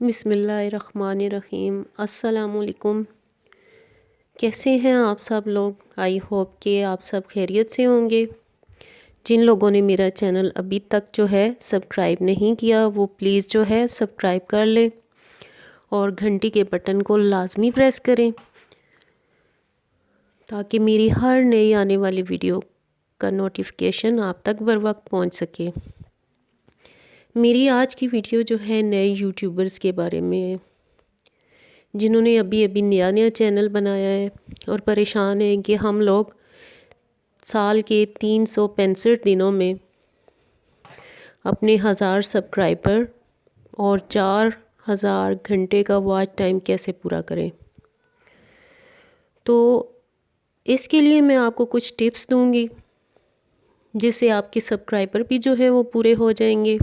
बिस्मिल्लाहिर्रहमानिर्रहीम। अस्सलामुअलैकुम। कैसे हैं आप सब लोग? आई होप कि आप सब खैरियत से होंगे। जिन लोगों ने मेरा चैनल अभी तक जो है सब्सक्राइब नहीं किया वो प्लीज़ जो है सब्सक्राइब कर लें और घंटी के बटन को लाजमी प्रेस करें ताकि मेरी हर नई आने वाली वीडियो का नोटिफिकेशन आप तक बर वक्त पहुँच सके। मेरी आज की वीडियो जो है नए यूट्यूबर्स के बारे में है जिन्होंने अभी अभी नया नया चैनल बनाया है और परेशान हैं कि हम लोग साल के 365 दिनों में अपने 1000 सब्सक्राइबर और 4000 घंटे का वॉच टाइम कैसे पूरा करें। तो इसके लिए मैं आपको कुछ टिप्स दूंगी जिससे आपके सब्सक्राइबर भी जो है वो पूरे हो जाएंगे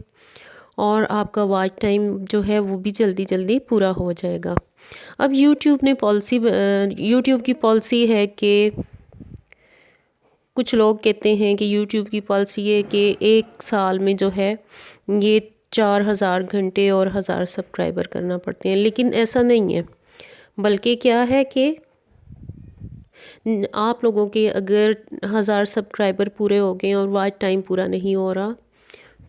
और आपका वॉच टाइम जो है वो भी जल्दी जल्दी पूरा हो जाएगा। अब यूट्यूब की पॉलिसी है कि कुछ लोग कहते हैं कि यूट्यूब की पॉलिसी है कि एक साल में जो है ये 4000 घंटे और 1000 सब्सक्राइबर करना पड़ते हैं, लेकिन ऐसा नहीं है। बल्कि क्या है कि आप लोगों के अगर 1000 सब्सक्राइबर पूरे हो गए और वॉच टाइम पूरा नहीं हो रहा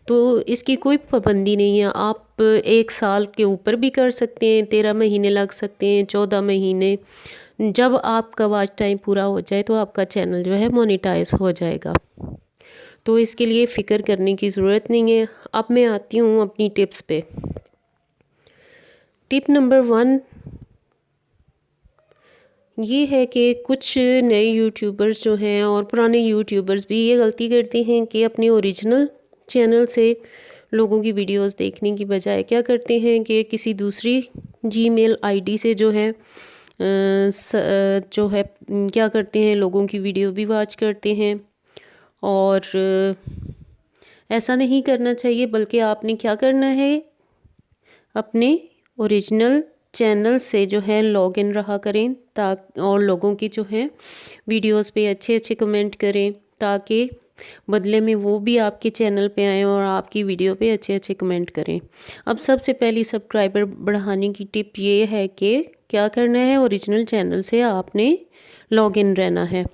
तो इसकी कोई पाबंदी नहीं है। आप एक साल के ऊपर भी कर सकते हैं, 13 महीने लग सकते हैं, 14 महीने। जब आपका वॉच टाइम पूरा हो जाए तो आपका चैनल जो है मोनेटाइज हो जाएगा। तो इसके लिए फ़िक्र करने की ज़रूरत नहीं है। अब मैं आती हूँ अपनी टिप्स पे। टिप नंबर 1 ये है कि कुछ नए यूट्यूबर्स जो हैं और पुराने यूट्यूबर्स भी ये गलती करते हैं कि अपने ओरिजिनल चैनल से लोगों की वीडियोस देखने की बजाय क्या करते हैं कि किसी दूसरी जीमेल आईडी से जो है क्या करते हैं, लोगों की वीडियो भी वॉच करते हैं। और ऐसा नहीं करना चाहिए, बल्कि आपने क्या करना है, अपने ओरिजिनल चैनल से जो है लॉगिन रहा करें और लोगों की जो है वीडियोस पे अच्छे अच्छे कमेंट करें ताकि बदले में वो भी आपके चैनल पे आएँ और आपकी वीडियो पे अच्छे अच्छे कमेंट करें। अब सबसे पहली सब्सक्राइबर बढ़ाने की टिप ये है कि क्या करना है, ओरिजिनल चैनल से आपने लॉगिन रहना है।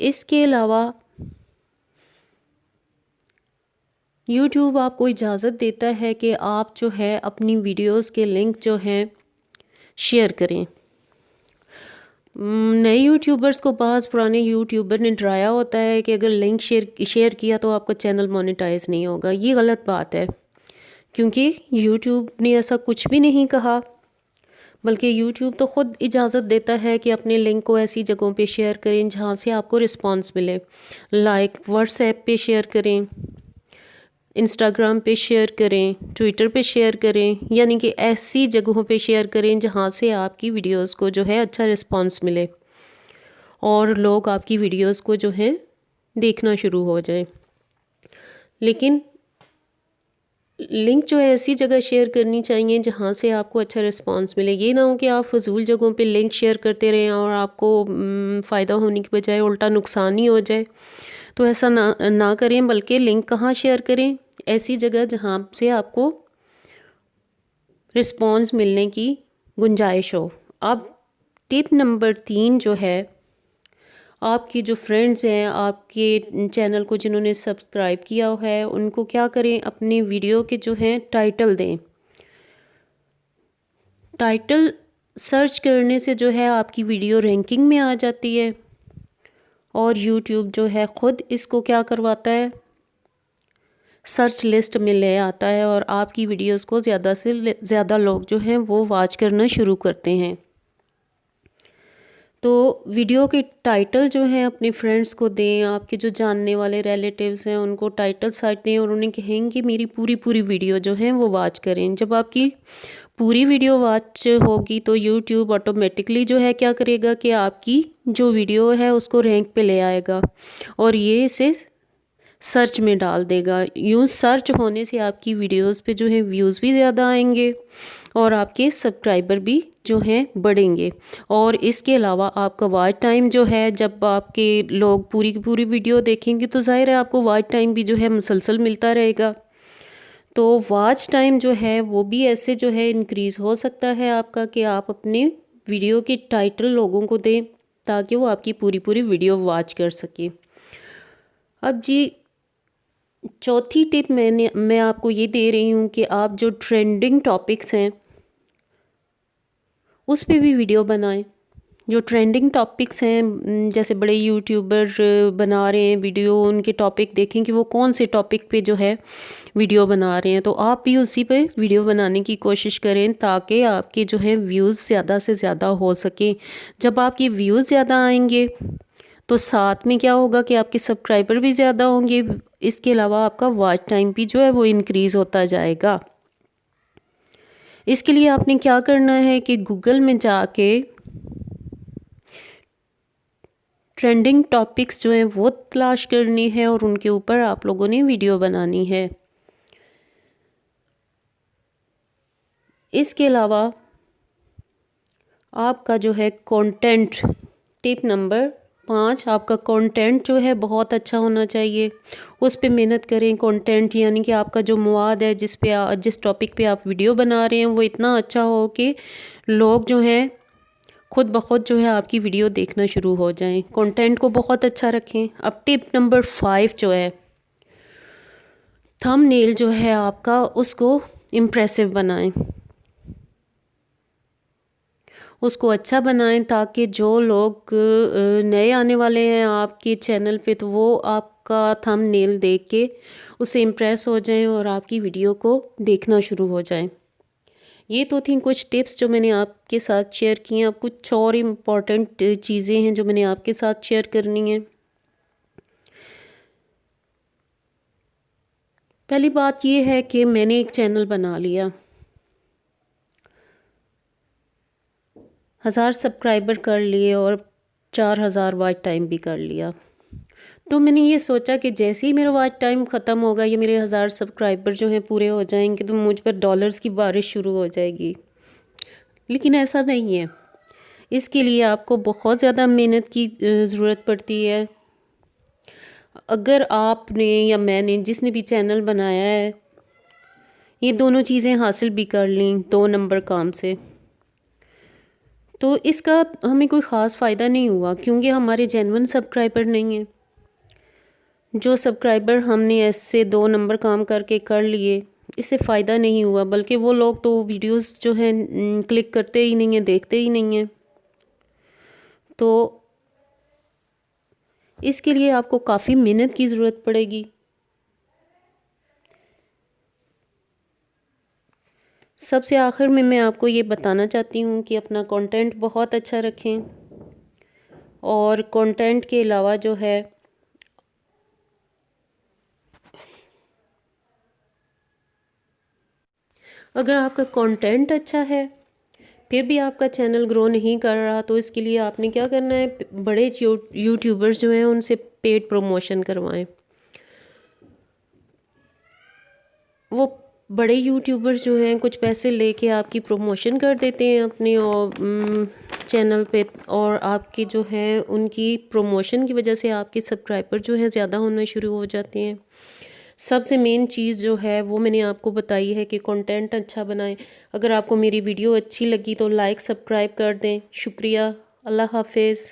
इसके अलावा यूट्यूब आपको इजाज़त देता है कि आप जो है अपनी वीडियोस के लिंक जो हैं शेयर करें। नए यूट्यूबर्स को बाज़ पुराने यूट्यूबर ने डराया होता है कि अगर लिंक शेयर किया तो आपका चैनल मोनेटाइज नहीं होगा। ये गलत बात है, क्योंकि यूट्यूब ने ऐसा कुछ भी नहीं कहा, बल्कि यूट्यूब तो ख़ुद इजाज़त देता है कि अपने लिंक को ऐसी जगहों पे शेयर करें जहाँ से आपको रिस्पांस मिले। लाइक व्हाट्सएप पे शेयर करें, इंस्टाग्राम पे शेयर करें, ट्विटर पे शेयर करें, यानी कि ऐसी जगहों पे शेयर करें जहाँ से आपकी वीडियोस को जो है अच्छा रिस्पांस मिले और लोग आपकी वीडियोस को जो है देखना शुरू हो जाए। लेकिन लिंक जो है ऐसी जगह शेयर करनी चाहिए जहाँ से आपको अच्छा रिस्पांस मिले। ये ना हो कि आप फजूल जगहों पे लिंक शेयर करते रहें और आपको फ़ायदा होने की बजाय उल्टा नुकसान ही हो जाए। तो ऐसा ना करें, बल्कि लिंक कहाँ शेयर करें, ऐसी जगह जहाँ से आपको रिस्पांस मिलने की गुंजाइश हो। अब टिप नंबर 3 जो है, आपकी जो फ्रेंड्स हैं आपके चैनल को जिन्होंने सब्सक्राइब किया है उनको क्या करें, अपनी वीडियो के जो हैं टाइटल दें। टाइटल सर्च करने से जो है आपकी वीडियो रैंकिंग में आ जाती है और यूट्यूब जो है ख़ुद इसको क्या करवाता है, सर्च लिस्ट में ले आता है और आपकी वीडियोस को ज़्यादा से ज़्यादा लोग जो हैं वो वॉच करना शुरू करते हैं। तो वीडियो के टाइटल जो हैं अपने फ्रेंड्स को दें, आपके जो जानने वाले रिलेटिव्स हैं उनको टाइटल सर्च दें और उन्हें कहें कि मेरी पूरी वीडियो जो है वो वॉच करें। जब आपकी पूरी वीडियो वॉच होगी तो यूट्यूब ऑटोमेटिकली जो है क्या करेगा कि आपकी जो वीडियो है उसको रैंक पे ले आएगा और ये इसे सर्च में डाल देगा। यूँ सर्च होने से आपकी वीडियोस पे जो है व्यूज़ भी ज़्यादा आएंगे और आपके सब्सक्राइबर भी जो हैं बढ़ेंगे। और इसके अलावा आपका वॉच टाइम जो है, जब आपके लोग पूरी की पूरी वीडियो देखेंगे तो ज़ाहिर है आपको वॉच टाइम भी जो है मुसलसल मिलता रहेगा। तो वॉच टाइम जो है वो भी ऐसे जो है इंक्रीज़ हो सकता है आपका, कि आप अपने वीडियो की टाइटल लोगों को दें ताकि वो आपकी पूरी पूरी वीडियो वॉच कर सके। अब जी चौथी टिप मैं आपको ये दे रही हूँ कि आप जो ट्रेंडिंग टॉपिक्स हैं उस पे भी वीडियो बनाएं। जो ट्रेंडिंग टॉपिक्स हैं, जैसे बड़े यूट्यूबर बना रहे हैं वीडियो, उनके टॉपिक देखें कि वो कौन से टॉपिक पे जो है वीडियो बना रहे हैं, तो आप भी उसी पे वीडियो बनाने की कोशिश करें ताकि आपके जो है व्यूज़ ज़्यादा से ज़्यादा हो सके। जब आपके व्यूज़ ज़्यादा आएंगे तो साथ में क्या होगा कि आपके सब्सक्राइबर भी ज़्यादा होंगे। इसके अलावा आपका वॉच टाइम भी जो है वो इंक्रीज़ होता जाएगा। इसके लिए आपने क्या करना है कि गूगल में जाके ट्रेंडिंग टॉपिक्स जो हैं वो तलाश करनी है और उनके ऊपर आप लोगों ने वीडियो बनानी है। इसके अलावा आपका जो है कंटेंट, टिप नंबर 5, आपका कंटेंट जो है बहुत अच्छा होना चाहिए। उस पे मेहनत करें। कंटेंट यानी कि आपका जो मवाद है, जिस टॉपिक पे आप वीडियो बना रहे हैं, वो इतना अच्छा हो कि लोग जो हैं खुद ब खुद जो है आपकी वीडियो देखना शुरू हो जाएं। कंटेंट को बहुत अच्छा रखें। अब टिप नंबर 5 जो है, थंबनेल जो है आपका उसको इम्प्रेसिव बनाएं, उसको अच्छा बनाएं ताकि जो लोग नए आने वाले हैं आपके चैनल पे तो वो आपका थंबनेल देख के उससे इम्प्रेस हो जाएं और आपकी वीडियो को देखना शुरू हो जाएं। ये तो थी कुछ टिप्स जो मैंने आपके साथ शेयर की हैं। अब कुछ और इम्पॉर्टेंट चीज़ें हैं जो मैंने आपके साथ शेयर करनी है। पहली बात ये है कि मैंने एक चैनल बना लिया, 1000 सब्सक्राइबर कर लिए और 4000 वॉच टाइम भी कर लिया। तो मैंने ये सोचा कि जैसे ही मेरा वॉच टाइम ख़त्म होगा, ये मेरे 1000 सब्सक्राइबर जो हैं पूरे हो जाएंगे, तो मुझ पर डॉलर्स की बारिश शुरू हो जाएगी। लेकिन ऐसा नहीं है। इसके लिए आपको बहुत ज़्यादा मेहनत की ज़रूरत पड़ती है। अगर आपने या मैंने, जिसने भी चैनल बनाया है, ये दोनों चीज़ें हासिल भी कर लीं 2 नंबर काम से, तो इसका हमें कोई ख़ास फ़ायदा नहीं हुआ क्योंकि हमारे जेन्युइन सब्सक्राइबर नहीं हैं। जो सब्सक्राइबर हमने ऐसे 2 नंबर काम करके कर लिए, इससे फ़ायदा नहीं हुआ, बल्कि वो लोग तो वीडियोस जो हैं क्लिक करते ही नहीं हैं, देखते ही नहीं हैं। तो इसके लिए आपको काफ़ी मेहनत की ज़रूरत पड़ेगी। सबसे आखिर में मैं आपको ये बताना चाहती हूँ कि अपना कंटेंट बहुत अच्छा रखें और कंटेंट के अलावा जो है अगर आपका कंटेंट अच्छा है फिर भी आपका चैनल ग्रो नहीं कर रहा, तो इसके लिए आपने क्या करना है, बड़े यूट्यूबर्स जो हैं उनसे पेड प्रमोशन करवाएं। वो बड़े यूट्यूबर्स जो हैं कुछ पैसे लेके आपकी प्रमोशन कर देते हैं अपने चैनल पे, और आपके जो है उनकी प्रमोशन की वजह से आपके सब्सक्राइबर जो है ज़्यादा होना शुरू हो जाते हैं। सबसे मेन चीज़ जो है वो मैंने आपको बताई है कि कंटेंट अच्छा बनाएं। अगर आपको मेरी वीडियो अच्छी लगी तो लाइक सब्सक्राइब कर दें। शुक्रिया। अल्लाह हाफिज़।